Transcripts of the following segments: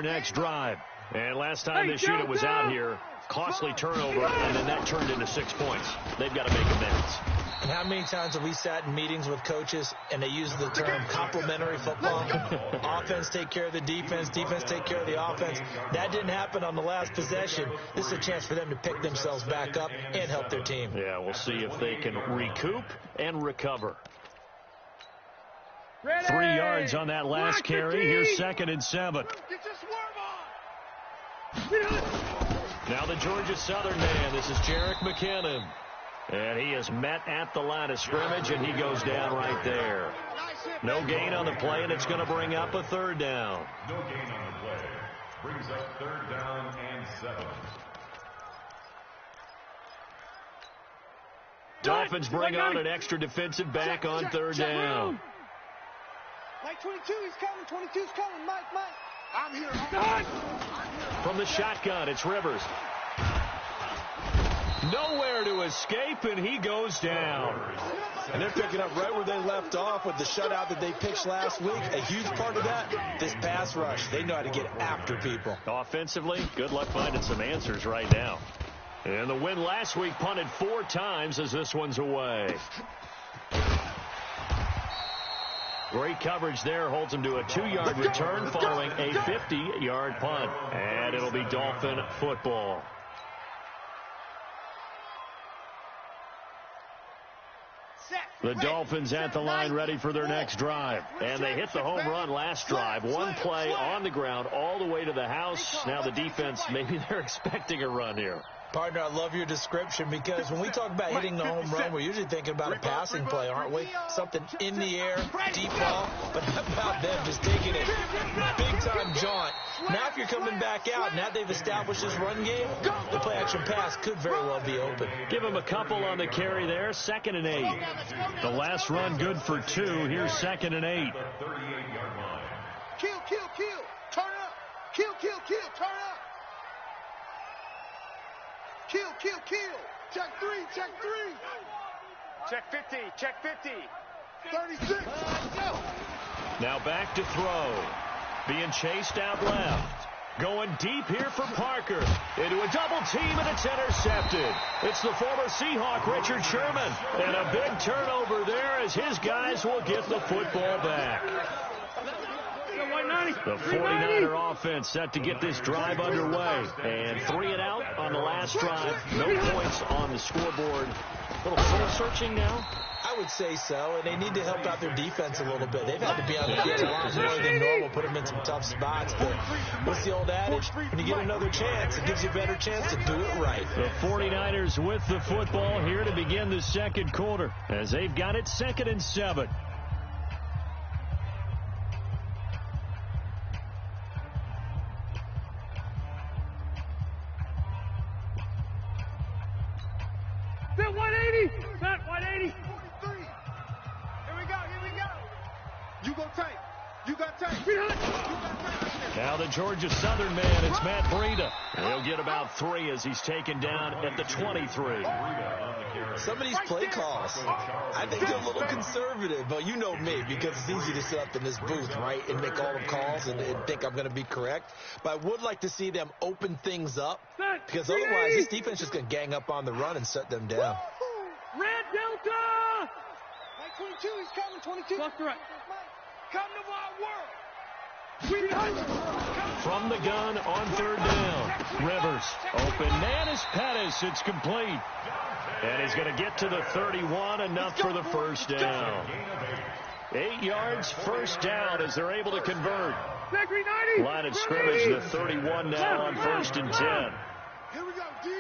Next drive. And last time this unit was out here, costly turnover, and then that turned into 6 points. They've got to make amends. And how many times have we sat in meetings with coaches and they use the term complementary football? Offense take care of the defense, defense take care of the offense. That didn't happen on the last possession. This is a chance for them to pick themselves back up and help their team. Yeah, we'll see if they can recoup and recover. 3 yards on that last carry. Here's 2nd and 7. Now the Georgia Southern man. This is Jarek McKinnon. And he is met at the line of scrimmage, and he goes down right there. No gain on the play, and it's going to bring up a 3rd down. No gain on the play. Brings up 3rd down and 7. Dolphins bring on an extra defensive back on 3rd down. Mike 22, he's coming. 22's coming. Mike. I'm here. From the shotgun, it's Rivers. Nowhere to escape, and he goes down. And they're picking up right where they left off with the shutout that they pitched last week. A huge part of that, this pass rush. They know how to get after people. Offensively, good luck finding some answers right now. And the win last week punted 4 times as this one's away. Great coverage there, holds him to a 2-yard return following a 50-yard punt. And it'll be Dolphin football. The Dolphins at the line ready for their next drive. And they hit the home run last drive. 1 play on the ground all the way to the house. Now the defense, maybe they're expecting a run here. Partner, I love your description because when we talk about hitting the home run, we're usually thinking about a passing play, aren't we? Something in the air, deep ball. But how about them just taking it big-time jaunt? Now if you're coming back out, now they've established this run game, the play-action pass could very well be open. Give him a couple on the carry there, 2nd and 8. The last run good for 2. Here's 2nd and 8. Kill. Turn up. Kill. Turn up. Kill. Check 3. Check 50. 36. Now back to throw. Being chased out left. Going deep here for Parker. Into a double team, and it's intercepted. It's the former Seahawk, Richard Sherman. And a big turnover there as his guys will get the football back. The 49er offense set to get this drive underway. And 3 and out on the last drive. No points on the scoreboard. A little soul-searching now. I would say so, and they need to help out their defense a little bit. They've had to be on the field a lot more than normal, put them in some tough spots. But what's the old adage? When you get another chance, it gives you a better chance to do it right. The 49ers with the football here to begin the 2nd quarter as they've got it 2nd and 7. Set 180. Set 180. 43. Here we go. You go tight. You got tight. Now the Georgia Southern man, it's Matt Breida. He'll get about 3 as he's taken down at the 23. Some of these play calls, I think they're a little conservative, but you know me, because it's easy to sit up in this booth, right, and make all the calls and think I'm going to be correct. But I would like to see them open things up, because otherwise this defense is going to gang up on the run and shut them down. Red Delta! Mike 22, he's coming. 22. Left to right. Come to my world. From the gun on 3rd down. Rivers. Open man is Pettis. It's complete. And he's going to get to the 31, enough for the 1st down. 8 yards, 1st down as they're able to convert. Line of scrimmage, the 31 now on 1st and 10. Here we go, D.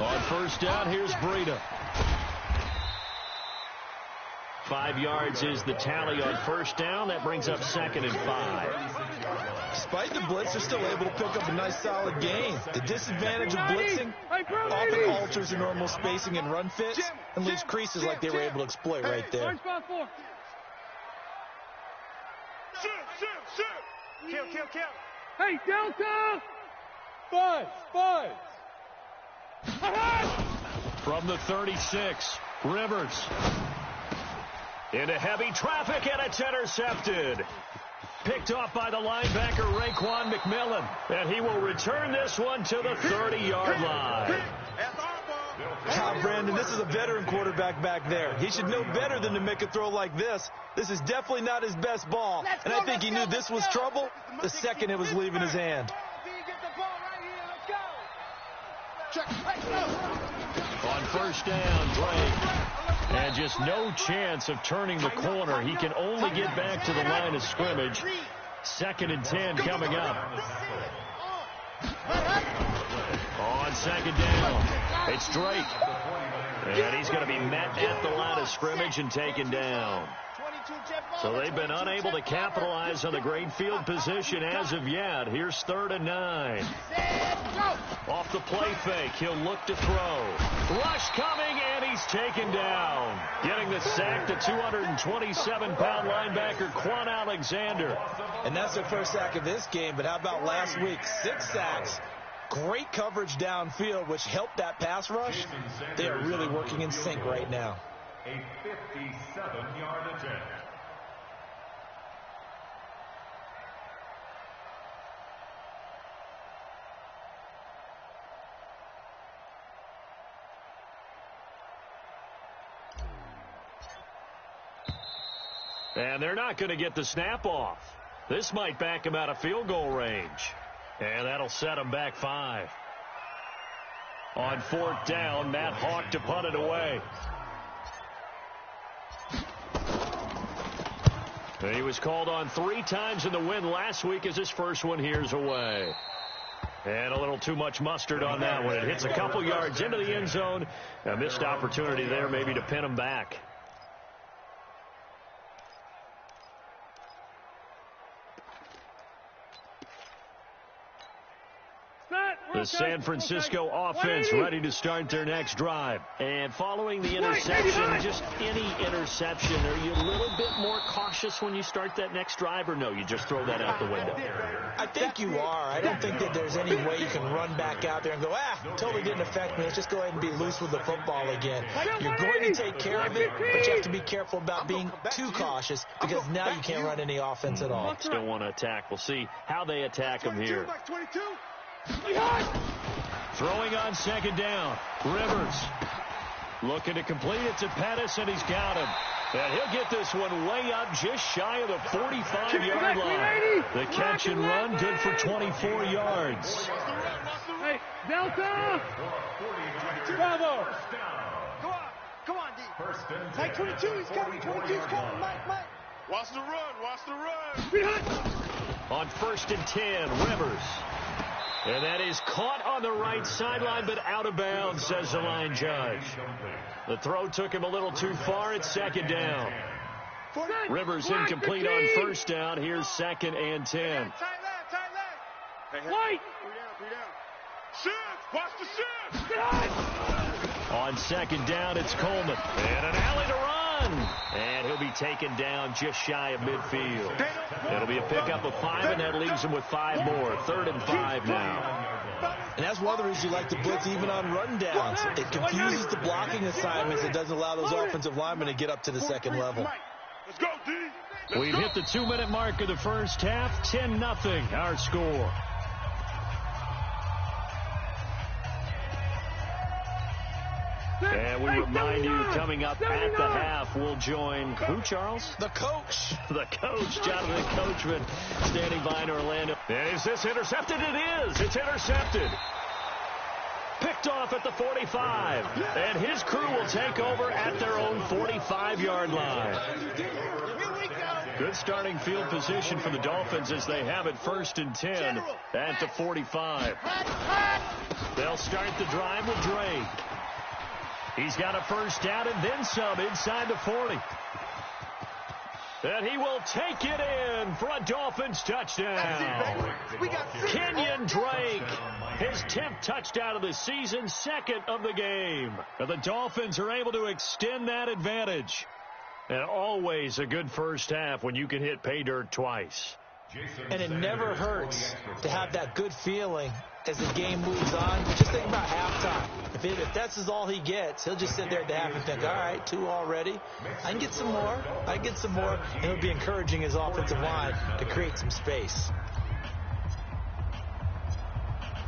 On 1st down, here's Breida. 5 yards is the tally on 1st down. That brings up 2nd and 5. Despite the blitz, they're still able to pick up a nice solid gain. The disadvantage of blitzing often alters the normal spacing and run fits and leaves creases like they were able to exploit right there. Kill. Hey, Delta! 5. From the 36, Rivers. Into heavy traffic, and it's intercepted. picked off by the linebacker, Raekwon McMillan. And he will return this one to the 30-yard line. Brandon, this is a veteran quarterback back there. He should know better than to make a throw like this. This is definitely not his best ball. And I think he knew this was trouble the second it was leaving his hand. On first down, Drake. And just no chance of turning the corner. He can only get back to the line of scrimmage. 2nd and 10 coming up. On 2nd down, it's Drake. And he's going to be met at the line of scrimmage and taken down. So they've been unable to capitalize on the great field position as of yet. Here's 3rd and 9. Off the play fake, he'll look to throw. Rush coming, and he's taken down. Getting the sack, the 227-pound linebacker, Quan Alexander. And that's the first sack of this game, but how about last week? 6 sacks. Great coverage downfield, which helped that pass rush. They are really working in sync right now. A 57-yard attempt. And they're not going to get the snap off. This might back him out of field goal range. And that'll set him back 5. On 4th down, Matt Hawk to punt it away. And he was called on 3 times in the win last week as his first one here's away. And a little too much mustard on that one. It hits a couple yards into the end zone. A missed opportunity there maybe to pin him back. The San Francisco offense ready to start their next drive. And following the interception, just any interception, are you a little bit more cautious when you start that next drive, or no, you just throw that out the window? I think you are. I don't think that there's any way you can run back out there and go, totally didn't affect me. Let's just go ahead and be loose with the football again. You're going to take care of it, but you have to be careful about being too cautious because now you can't run any offense at all. Still want to attack. We'll see how they attack him here. Throwing on 2nd down. Rivers looking to complete it to Pettis, and he's got him. And he'll get this one way up just shy of the 45-yard line. The catch and run good for 24 yards. Hey, Delta! Bravo! Come on, D. Mike 22, he's coming. 22's coming. Mike. Watch the run. On 1st and 10, Rivers. And that is caught on the right sideline, but out of bounds, says the line judge. The throw took him a little too far. It's 2nd down. Rivers incomplete on 1st down. Here's 2nd and 10. Tight leg. White. Shift. Watch the shift. On 2nd down, it's Coleman. And an alley to run. And he'll be taken down just shy of midfield. It'll be a pickup of 5, and that leaves him with 5 more. 3rd and 5 now. And that's one of the reasons you like to blitz even on rundowns. It confuses the blocking assignments. It doesn't allow those offensive linemen to get up to the 2nd level. Let's go, D. We've hit the 2-minute mark of the first half. 10-0 our score. And we remind you, coming up at the half, we'll join who, Charles? The coach. The coach, Jonathan Coachman, standing by in Orlando. And is this intercepted? It is. It's intercepted. Picked off at the 45. And his crew will take over at their own 45-yard line. Good starting field position for the Dolphins as they have it 1st and 10 at the 45. They'll start the drive with Drake. He's got a 1st down and then some inside the 40. And he will take it in for a Dolphins touchdown. Kenyon Drake, his 10th touchdown of the season, 2nd of the game. And the Dolphins are able to extend that advantage. And always a good first half when you can hit pay dirt twice. And it never hurts to have that good feeling as the game moves on. Just think about halftime. If that's all he gets, he'll just sit there at the half and think, all right, 2 already. I can get some more. And it'll be encouraging his offensive line to create some space.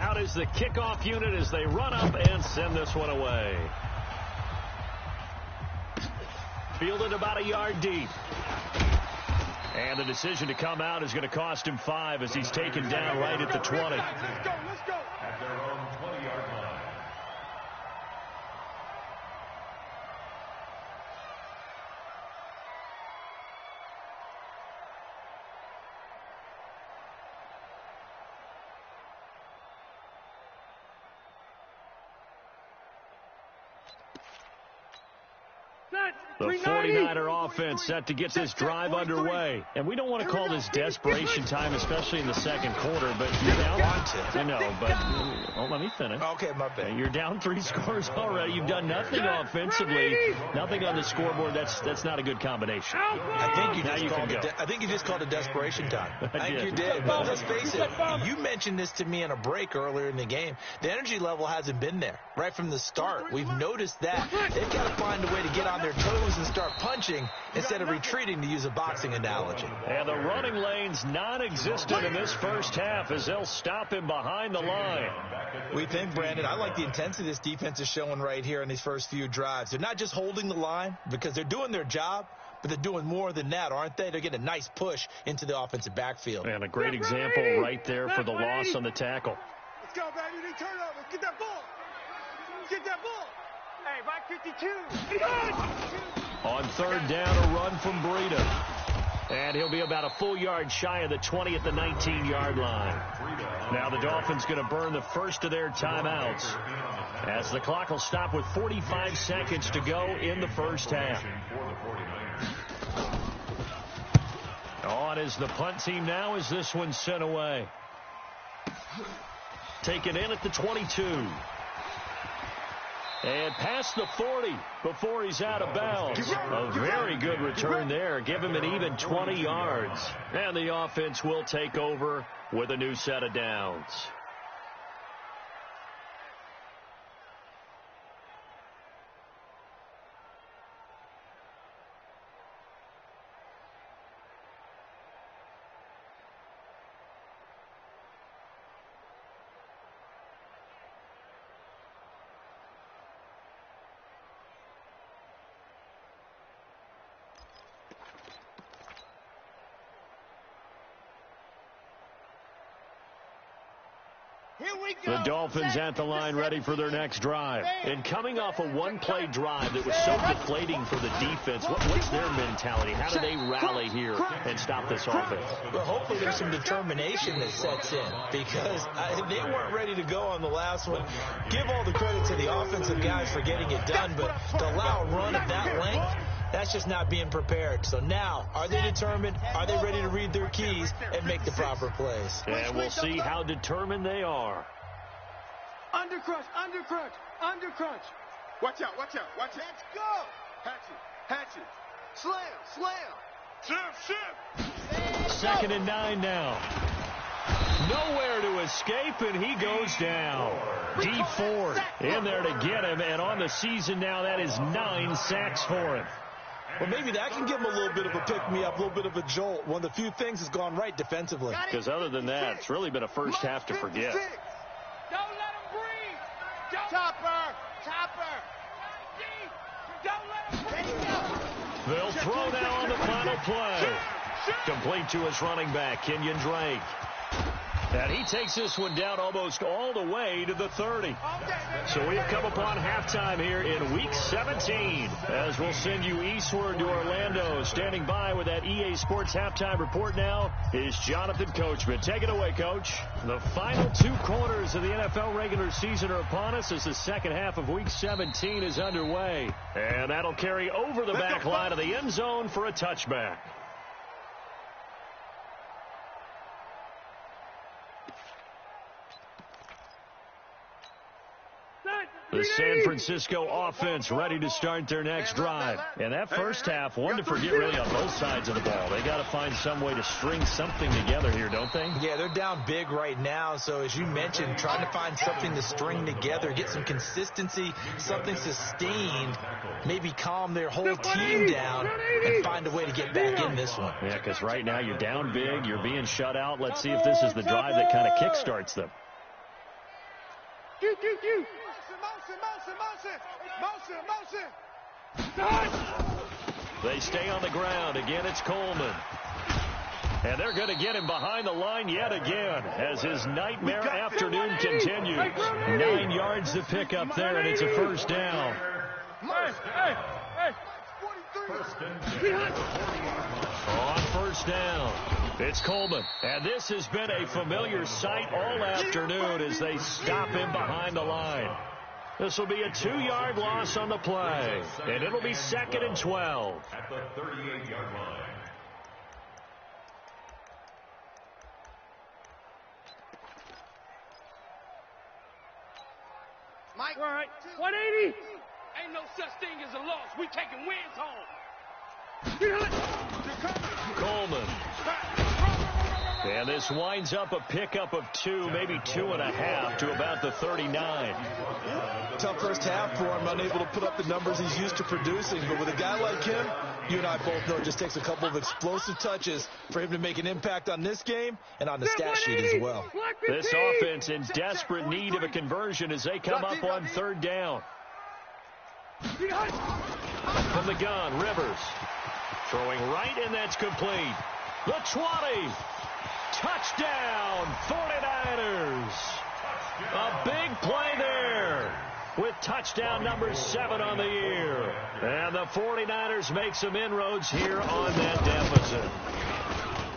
Out is the kickoff unit as they run up and send this one away. Fielded about a yard deep. And the decision to come out is going to cost him 5 as he's taken down right at the 20. Let's go. At their own 20-yard line. The 49er offense set to get this drive underway. And we don't want to call this desperation time, especially in the second quarter, but you're down. I know, but let me finish. Okay, my bad. You're down 3 scores already. You've done nothing offensively, nothing on the scoreboard. That's not a good combination. I think you just called it desperation time. I think you did. But let's face it, you mentioned this to me in a break earlier in the game. The energy level hasn't been there right from the start. We've noticed that. They've got to find a way to get on their toes and start punching instead of retreating, to use a boxing analogy. And the running lane's non-existent in this first half as they'll stop him behind the line. We think, Brandon, I like the intensity this defense is showing right here in these first few drives. They're not just holding the line because they're doing their job, but they're doing more than that, aren't they? They're getting a nice push into the offensive backfield. And a great example right there for the loss on the tackle. Let's go, baby. They turn over. Get that ball. Hey, right 52. On third down, a run from Breida. And he'll be about a full yard shy of the 20 at the 19-yard line. Now the Dolphins going to burn the first of their timeouts as the clock will stop with 45 seconds to go in the first half. On is the punt team now as this one's sent away. Taken in at the 22. And past the 40 before he's out of bounds. A very good return there. Give him an even 20 yards. And the offense will take over with a new set of downs. The Dolphins at the line ready for their next drive. And coming off a one-play drive that was so deflating for the defense, what's their mentality? How do they rally here and stop this offense? Well, hopefully there's some determination that sets in because they weren't ready to go on the last one. Give all the credit to the offensive guys for getting it done, but to allow a run of that length, that's just not being prepared. So now, are they determined? Are they ready to read their keys and make the proper plays? And we'll see how determined they are. Under crunch. Watch out. Let's go. Hatch it. Slam. Ship. Second and 9 now. Nowhere to escape, and he goes down. D Ford in there to get him, and on the season now, that is 9 sacks for him. Well, maybe that can give him a little bit of a pick-me-up, a little bit of a jolt. One of the few things that's gone right defensively. Because other than that, it's really been a first half to forget. Don't let him breathe. Chopper. Don't let him breathe. They'll throw now on the final play. Complete to his running back, Kenyon Drake. And he takes this one down almost all the way to the 30. So we have come upon halftime here in Week 17 as we'll send you eastward to Orlando. Standing by with that EA Sports halftime report now is Jonathan Coachman. Take it away, Coach. The final 2 quarters of the NFL regular season are upon us as the second half of Week 17 is underway. And that'll carry over the back line of the end zone for a touchback. The San Francisco offense ready to start their next drive. And that first half, one to forget really on both sides of the ball. They got to find some way to string something together here, don't they? Yeah, they're down big right now. So as you mentioned, trying to find something to string together, get some consistency, something sustained, maybe calm their whole team down and find a way to get back in this one. Yeah, because right now you're down big, you're being shut out. Let's see if this is the drive that kind of kickstarts them. They stay on the ground. Again, it's Coleman. And they're going to get him behind the line yet again as his nightmare afternoon continues. 9 yards to pick up there, and it's a first down. On first down, it's Coleman. And this has been a familiar sight all afternoon as they stop him behind the line. This will be a 2-yard loss on the play, and it'll be 2nd and 12. At the 38-yard line. Mike, all right, 180. Ain't no such thing as a loss. We taking wins home. Coleman. And this winds up a pickup of 2, maybe 2.5 to about the 39. Tough first half for him, unable to put up the numbers he's used to producing. But with a guy like him, you and I both know it just takes a couple of explosive touches for him to make an impact on this game and on the stat sheet as well. This offense in desperate need of a conversion as they come up on 3rd down. From the gun, Rivers. Throwing right, and that's complete. The 20. Touchdown, 49ers. A big play there with touchdown number 7 on the year. And the 49ers make some inroads here on that deficit.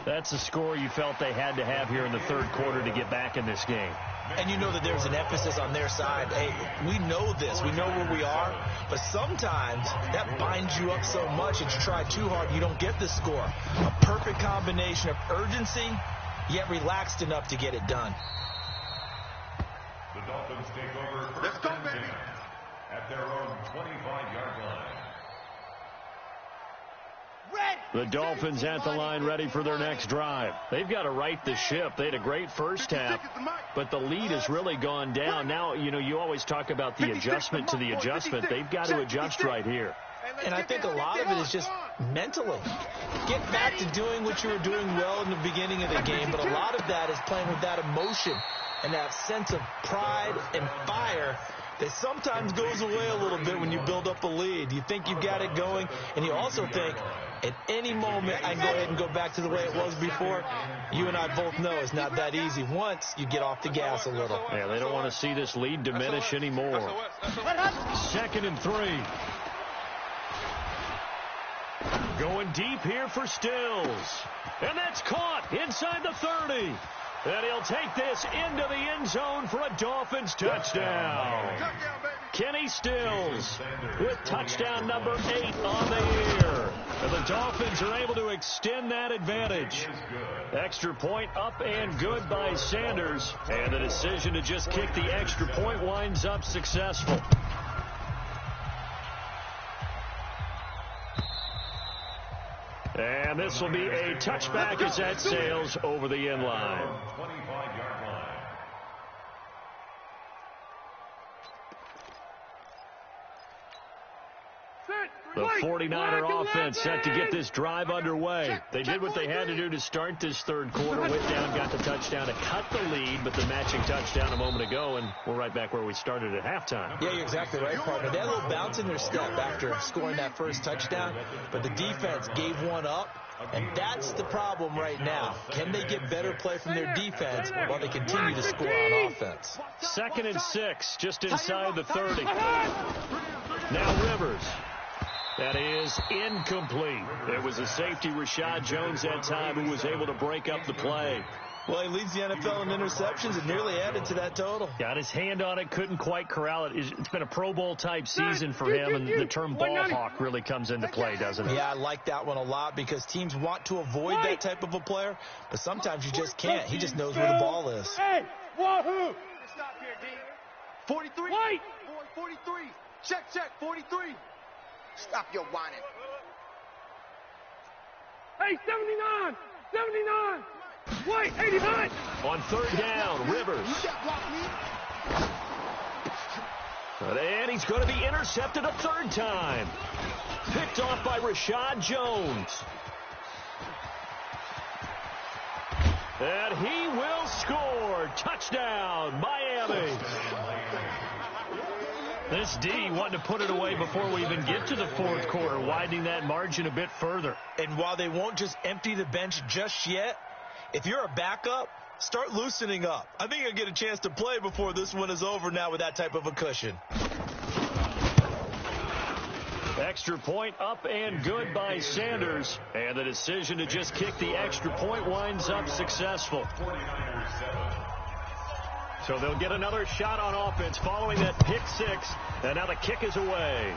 That's the score you felt they had to have here in the 3rd quarter to get back in this game. And you know that there's an emphasis on their side. Hey, we know this. We know where we are. But sometimes that binds you up so much that you try too hard, you don't get the score. A perfect combination of urgency, yet relaxed enough to get it done. The Dolphins take over first and 10 at their own 25-yard line. The Dolphins at the line ready for their next drive. They've got to right the ship. They had a great first half, but the lead has really gone down. Now, you know, you always talk about the adjustment to the adjustment. They've got to adjust right here. And I think a lot of it is just mentally. Get back to doing what you were doing well in the beginning of the game, but a lot of that is playing with that emotion and that sense of pride and fire that sometimes goes away a little bit when you build up a lead. You think you've got it going, and you also think at any moment I can go ahead and go back to the way it was before. You and I both know it's not that easy once you get off the gas a little. Yeah, they don't want to see this lead diminish anymore. 2nd and 3. Going deep here for Stills. And that's caught inside the 30. And he'll take this into the end zone for a Dolphins touchdown. Kenny Stills with touchdown number 8 on the year. And the Dolphins are able to extend that advantage. Extra point up and good by Sanders. And the decision to just kick the extra point winds up successful. And this will be a touchback as that sails over the end line. 25-yard line. The 49er offense set to get this drive underway. They did what they had to do to start this 3rd quarter. Went down, got the touchdown to cut the lead, but the matching touchdown a moment ago, and we're right back where we started at halftime. Yeah, you're exactly right, partner. They had a little bounce in their step after scoring that first touchdown, but the defense gave one up, and that's the problem right now. Can they get better play from their defense while they continue to score on offense? 2nd and 6, just inside the 30. Now Rivers. That is incomplete. It was a safety, Rashad Jones, that time, who was able to break up the play. Well, he leads the NFL in interceptions and nearly added to that total. Got his hand on it, couldn't quite corral it. It's been a Pro Bowl-type season for him, and the term ball hawk really comes into play, doesn't it? Yeah, I like that one a lot because teams want to avoid that type of a player, but sometimes you just can't. He just knows where the ball is. Hey, wahoo! Stop here, D. 43. White. Boy, 43. Check, 43. Stop your whining. Hey, 79. 79. White, 89. On third down, Rivers. And he's going to be intercepted a third time. Picked off by Rashad Jones. And he will score. Touchdown, Miami. This D wanted to put it away before we even get to the fourth quarter, widening that margin a bit further. And while they won't just empty the bench just yet, if you're a backup, start loosening up. I think you'll get a chance to play before this one is over now with that type of a cushion. Extra point up and good by Sanders. And the decision to just kick the extra point winds up successful. So they'll get another shot on offense following that pick six. And now the kick is away.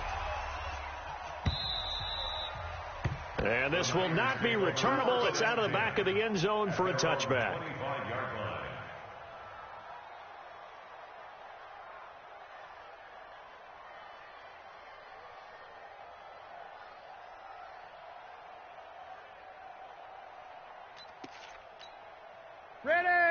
And this will not be returnable. It's out of the back of the end zone for a touchback.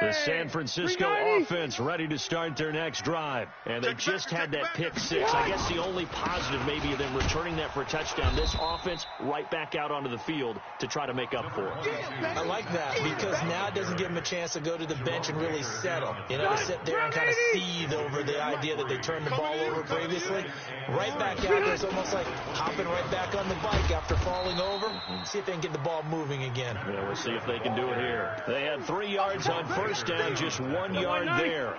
The San Francisco offense ready to start their next drive. And they just had that pick six. I guess the only positive maybe of them returning that for a touchdown. This offense right back out onto the field to try to make up for it. I like that because now it doesn't give them a chance to go to the bench and really settle. You know, to sit there and kind of seethe over the idea that they turned the ball over previously. Right back out there, it's almost like hopping right back on the bike after falling over. See if they can get the ball moving again. Yeah, we'll see if they can do it here. They had 3 yards on first down, just 1 yard there.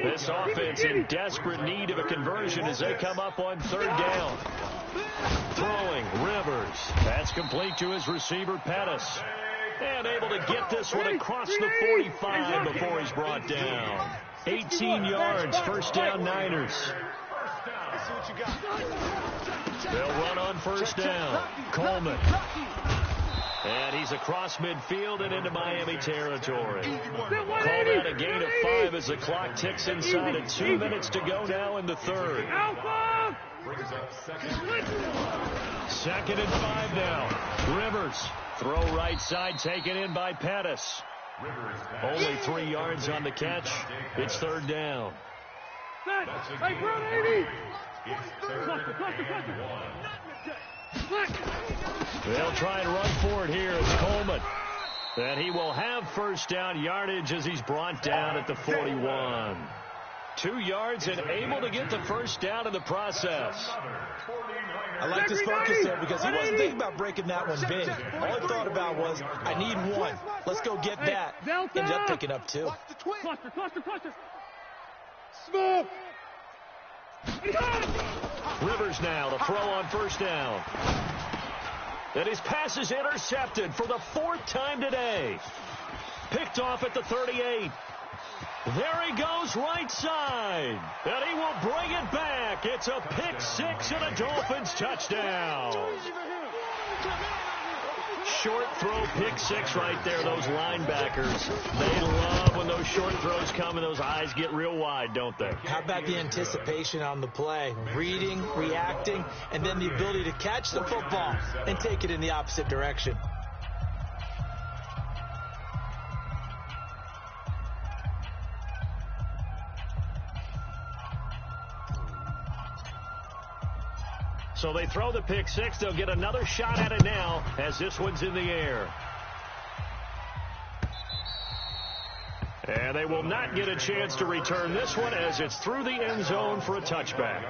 This offense in desperate need of a conversion as they come up on third down. Throwing, Rivers. That's complete to his receiver, Pettis. And able to get this one across the 45 before he's brought down. 18 yards, first down Niners. They'll run on first down. Coleman. And he's across midfield and into Miami territory. Call that a gain of 5 as the clock ticks inside of 2 minutes to go now in the third. Second and 5 now. Rivers. Throw right side taken in by Pettis. Only 3 yards on the catch. It's third down. They'll try and run for it here. It's Coleman. And he will have first down yardage as he's brought down at the 41. 2 yards and able to get the first down in the process. I like his focus there because he wasn't thinking about breaking that one big. All he thought about was, I need 1. Let's go get that. Ended up picking up 2. Cluster. Smoke. Rivers now to throw on first down. And his pass is intercepted for the 4th time today. Picked off at the 38. There he goes right side. And he will bring it back. It's a pick six and a Dolphins touchdown. Short throw pick six right there. Those linebackers, they love when those short throws come and those eyes get real wide, don't they? How about the anticipation on the play? Reading, reacting, and then the ability to catch the football and take it in the opposite direction. So they throw the pick six. They'll get another shot at it now as this one's in the air. And they will not get a chance to return this one as it's through the end zone for a touchback.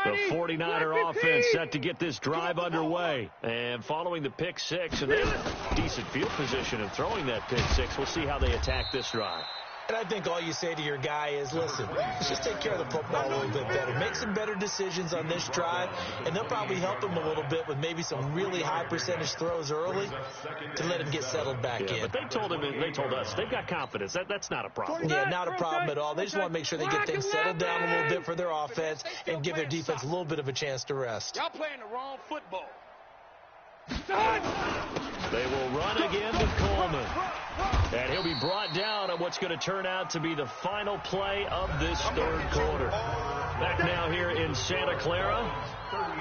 The 49er offense set to get this drive underway. And following the pick six, and they have decent field position in throwing that pick six. We'll see how they attack this drive. And I think all you say to your guy is, listen, let's just take care of the football a little bit better. Make some better decisions on this drive, and they'll probably help him a little bit with maybe some really high percentage throws early to let him get settled back in. But they told us they've got confidence. That's not a problem. Yeah, not a problem at all. They just want to make sure they get things settled down a little bit for their offense and give their defense a little bit of a chance to rest. Y'all playing the wrong football. They will run again to Coleman. And he'll be brought down on what's going to turn out to be the final play of this third quarter. Back now here in Santa Clara.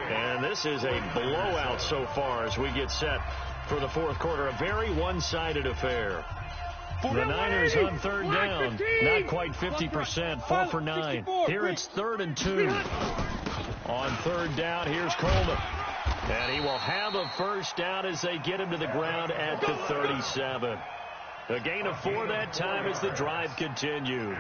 And this is a blowout so far as we get set for the fourth quarter. A very one-sided affair. The Niners on third down. Not quite 50%. 4 for 9. Here it's 3rd and 2. On third down, here's Coleman. And he will have a first down as they get him to the ground at the 37. A gain of 4 that time as the drive continues.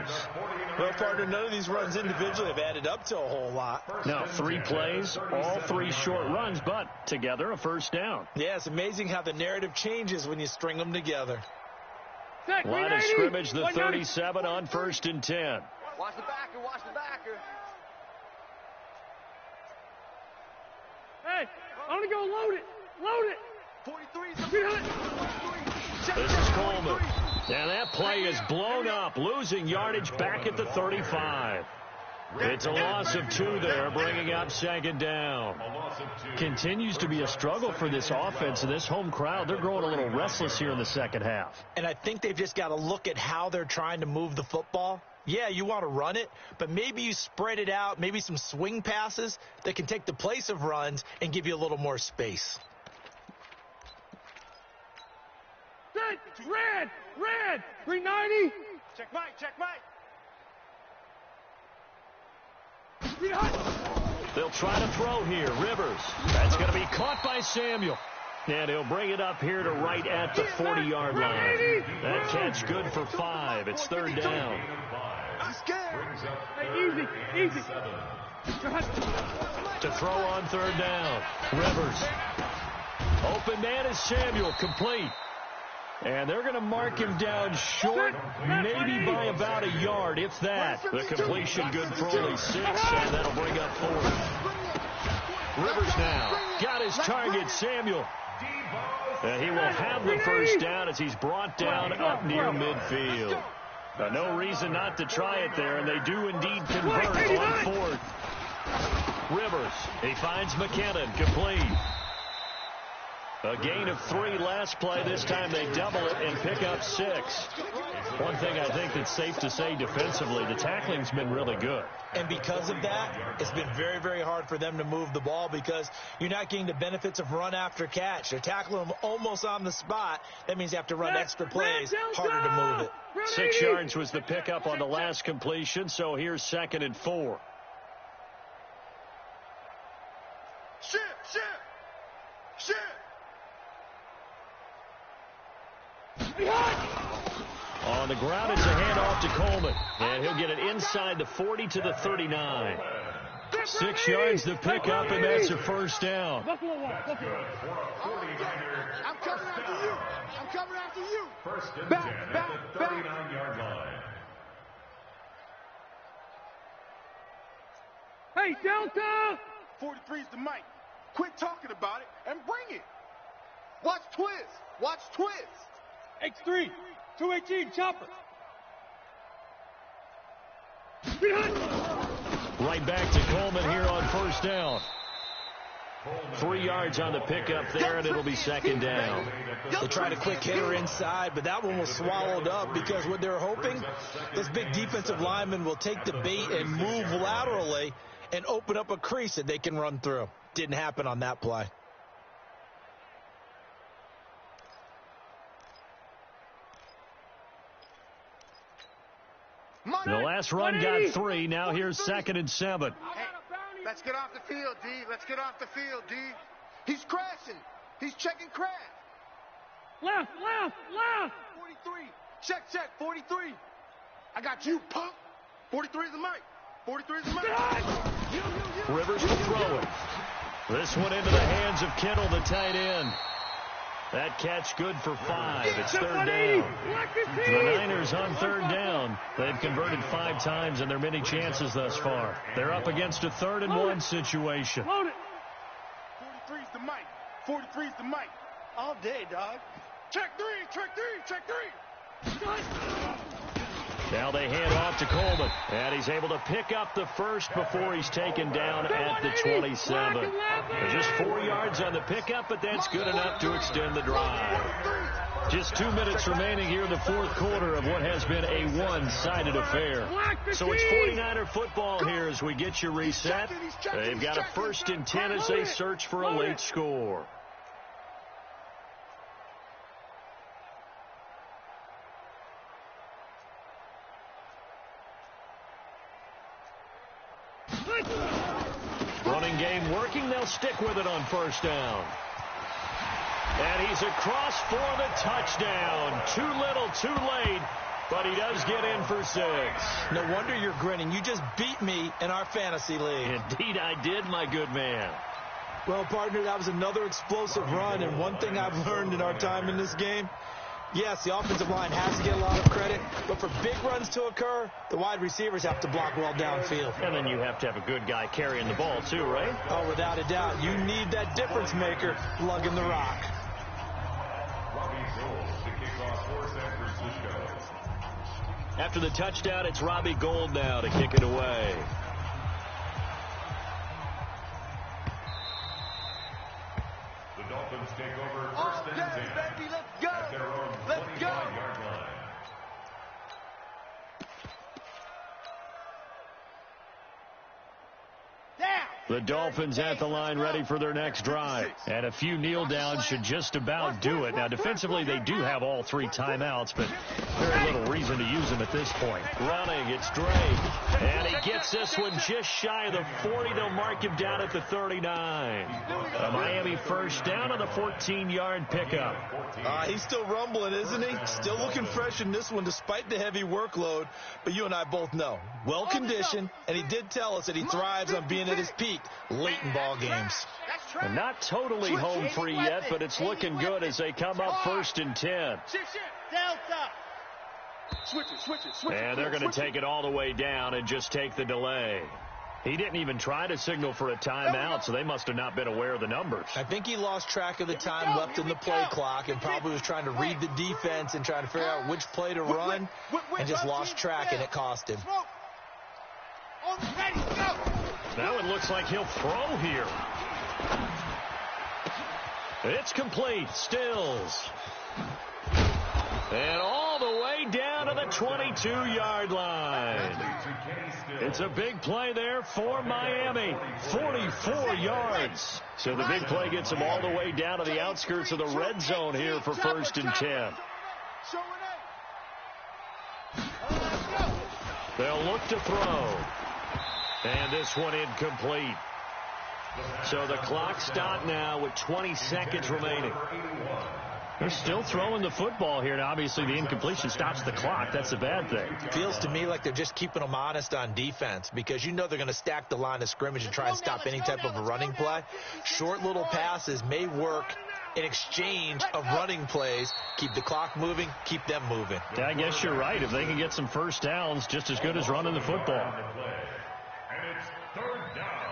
Well, partner, none of these runs individually have added up to a whole lot. Now, 3 plays, all 3 short runs, but together a first down. Yeah, it's amazing how the narrative changes when you string them together. Line of scrimmage, the 37 on 1st and 10. Watch the backer, watch the backer. Hey, I'm going to go load it. Load it. 43's This is Coleman. And that play is blown up, losing yardage back at the 35. It's a loss of 2 there, bringing up 2nd down. Continues to be a struggle for this offense and this home crowd. They're growing a little restless here in the second half. And I think they've just got to look at how they're trying to move the football. Yeah, you want to run it, but maybe you spread it out, maybe some swing passes that can take the place of runs and give you a little more space. Red, 390. Check Mike. They'll try to throw here. Rivers. That's going to be caught by Samuel. And he'll bring it up here to right at the 40-yard line. That catch good for 5. It's 3rd down. I'm scared. Hey, easy. To throw on 3rd down. Rivers. Open man is Samuel. Complete. And they're going to mark him down short, maybe by about a yard, if that. The completion good for only 6, and that'll bring up 4. Rivers now got his target, Samuel. And he will have the first down as he's brought down up near midfield. No reason not to try it there, and they do indeed convert on 4th. Rivers, he finds McKinnon, complete. A gain of 3 last play. This time they double it and pick up 6. One thing I think that's safe to say defensively, the tackling's been really good. And because of that, it's been very, very hard for them to move the ball because you're not getting the benefits of run after catch. They're tackling them almost on the spot. That means you have to run extra plays, harder to move it. 6 yards was the pickup on the last completion, so here's 2nd and 4. Shit. On the ground, it's a handoff to Coleman. And he'll get it inside the 40 to the 39. 6 yards the pickup, and that's a first down. I'm coming after you. First and 10 at the 39-yard line. Hey, Delta! 43's the mic. Quit talking about it and bring it. Watch twist. X3, 218, chopper. Right back to Coleman here on first down. 3 yards on the pickup there, and it'll be 2nd down. They tried a quick hitter inside, but that one was swallowed up because what they're hoping, this big defensive lineman will take the bait and move laterally and open up a crease that they can run through. Didn't happen on that play. The last run got 3. Now here's 2nd and 7. Hey, let's get off the field, D. He's crashing. He's checking crash. Left. 43. Check. 43. I got you, punk. 43 is the mic. Rivers to throw it. This one into the hands of Kittle, the tight end. That catch good for 5. It's third down. The Niners on third down. They've converted 5 times in their many chances thus far. They're up against a 3rd and 1 situation. 43's the mic. 43's the mic. All day, dog. Check 3, check 3, check 3. Now they hand off to Coleman, and he's able to pick up the first before he's taken down at the 27. There's just 4 yards on the pickup, but that's good enough to extend the drive. Just 2 minutes remaining here in the 4th quarter of what has been a one-sided affair. So it's 49er football here as we get you reset. They've got a 1st and 10 as they search for a late score. Running game working. They'll stick with it on 1st down. And he's across for the touchdown. Too little, too late, but he does get in for 6. No wonder you're grinning. You just beat me in our fantasy league. Indeed I did, my good man. Well, partner, that was another explosive run, and one thing I've learned in our time in this game, yes, the offensive line has to get a lot of credit, but for big runs to occur, the wide receivers have to block well downfield. And then you have to have a good guy carrying the ball too, right? Oh, without a doubt. You need that difference maker lugging the rock. After the touchdown, it's Robbie Gould now to kick it away. The Dolphins take over 1st and 10. Baby, let's go. At their own 25-yard line. The Dolphins at the line ready for their next drive. And a few kneel downs should just about do it. Now, defensively, they do have all 3 timeouts, but very little reason to use them at this point. Running, it's Drake. And he gets this one just shy of the 40. They'll mark him down at the 39. A Miami 1st down on the 14-yard pickup. He's still rumbling, isn't he? Still looking fresh in this one despite the heavy workload. But you and I both know, well-conditioned, and he did tell us that he thrives on being at his peak late in ball games. And not totally home free yet, but it's looking good as they come up 1st and 10. And they're going to take it all the way down and just take the delay. He didn't even try to signal for a timeout, so they must have not been aware of the numbers. I think he lost track of the time left in the play clock and probably was trying to read the defense and trying to figure out which play to run and just lost track, and it cost him. Now it looks like he'll throw here. It's complete. Stills. And all the way down to the 22-yard line. It's a big play there for Miami. 44 yards. So the big play gets them all the way down to the outskirts of the red zone here for 1st and 10. They'll look to throw. And this one incomplete. So the clock stopped now with 20 seconds remaining. They're still throwing the football here. Now, obviously, the incompletion stops the clock. That's a bad thing. Feels to me like they're just keeping them honest on defense because you know they're going to stack the line of scrimmage and try and stop any type of a running play. Short little passes may work in exchange of running plays. Keep the clock moving, keep them moving. Yeah, I guess you're right. If they can get some 1st downs, just as good as running the football. And it's 3rd down.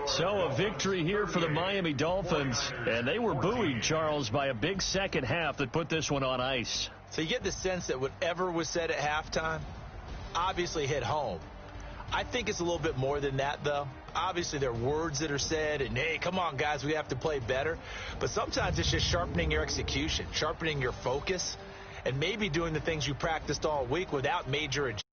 So a victory here for the Miami Dolphins, and they were buoyed, Charles, by a big second half that put this one on ice. So you get the sense that whatever was said at halftime obviously hit home. I think it's a little bit more than that, though. Obviously, there are words that are said, and, hey, come on, guys, we have to play better. But sometimes it's just sharpening your execution, sharpening your focus, and maybe doing the things you practiced all week without major adjustments.